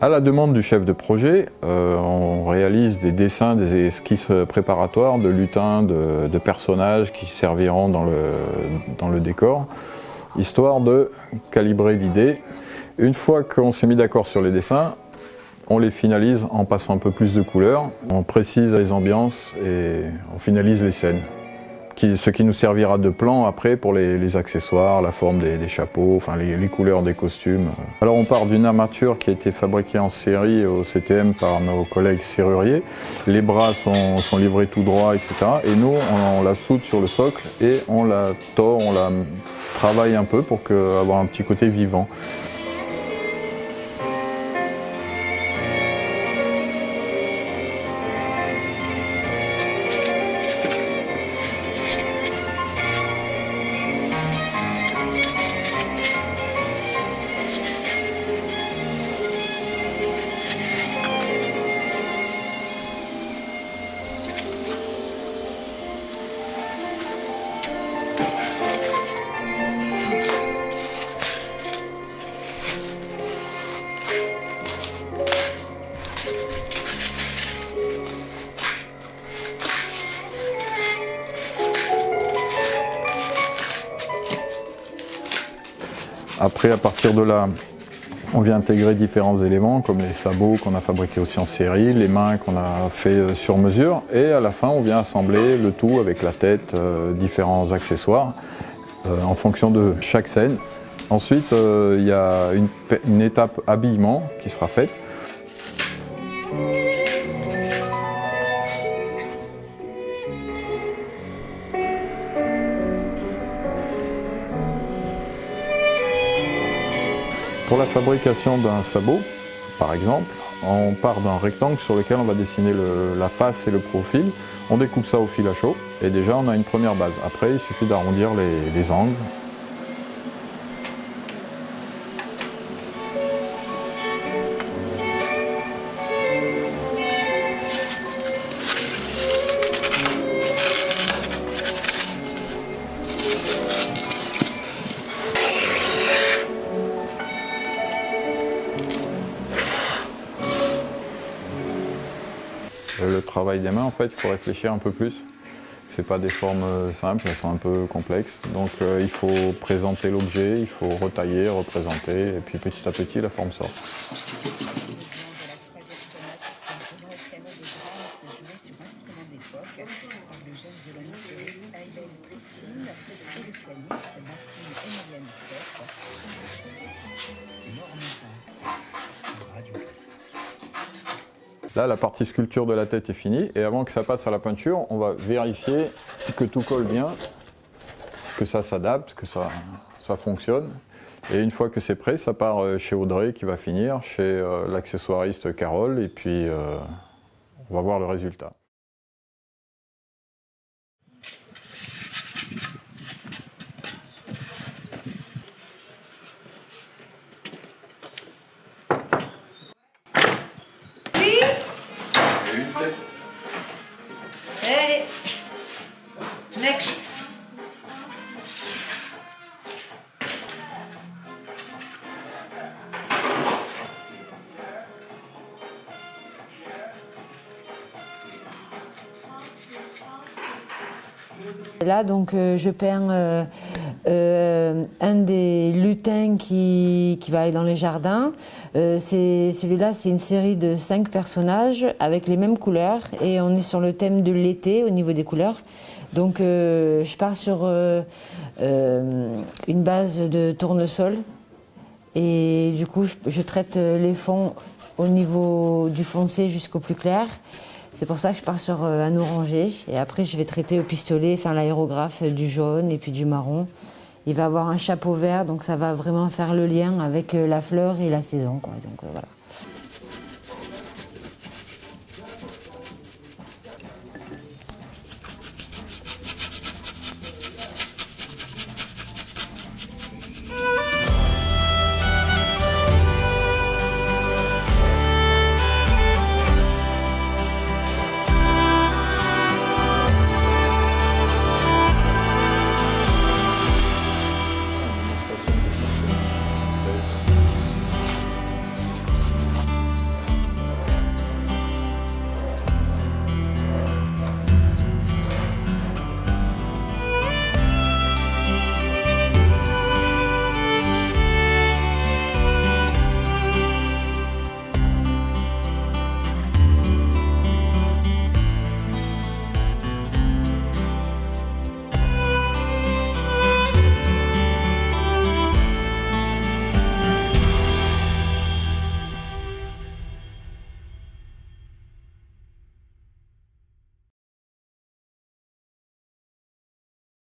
À la demande du chef de projet, on réalise des dessins, des esquisses préparatoires de lutins, de personnages qui serviront dans le décor, histoire de calibrer l'idée. Une fois qu'on s'est mis d'accord sur les dessins, on les finalise en passant un peu plus de couleurs, on précise les ambiances et on finalise les scènes. Ce qui nous servira de plan après pour les accessoires, la forme des chapeaux, enfin les couleurs des costumes. Alors on part d'une armature qui a été fabriquée en série au CTM par nos collègues serruriers. Les bras sont livrés tout droit, etc. Et nous, on la soude sur le socle et on la tord, on la travaille un peu pour avoir un petit côté vivant. Après, à partir de là, on vient intégrer différents éléments comme les sabots qu'on a fabriqués aussi en série, les mains qu'on a fait sur mesure et à la fin on vient assembler le tout avec la tête, différents accessoires en fonction de chaque scène. Ensuite il y a une étape habillement qui sera faite. Pour la fabrication d'un sabot, par exemple, on part d'un rectangle sur lequel on va dessiner la face et le profil. On découpe ça au fil à chaud et déjà on a une première base. Après, il suffit d'arrondir les angles. Le travail des mains, en fait, il faut réfléchir un peu plus. Ce n'est pas des formes simples, elles sont un peu complexes. Donc il faut présenter l'objet, il faut retailler, représenter, et puis petit à petit la forme sort. Là, la partie sculpture de la tête est finie et avant que ça passe à la peinture, on va vérifier que tout colle bien, que ça s'adapte, que ça fonctionne. Et une fois que c'est prêt, ça part chez Audrey qui va finir, chez l'accessoiriste Carole et puis on va voir le résultat. Allez, next. Là, donc, je peins un des lutins qui va aller dans les jardins. Celui-là, c'est une série de 5 personnages avec les mêmes couleurs et on est sur le thème de l'été au niveau des couleurs. Donc, je pars sur une base de tournesol et du coup, je traite les fonds au niveau du foncé jusqu'au plus clair. C'est pour ça que je pars sur un orangé et après je vais traiter au pistolet, faire l'aérographe du jaune et puis du marron. Il va avoir un chapeau vert, donc ça va vraiment faire le lien avec la fleur et la saison, quoi. Donc, voilà.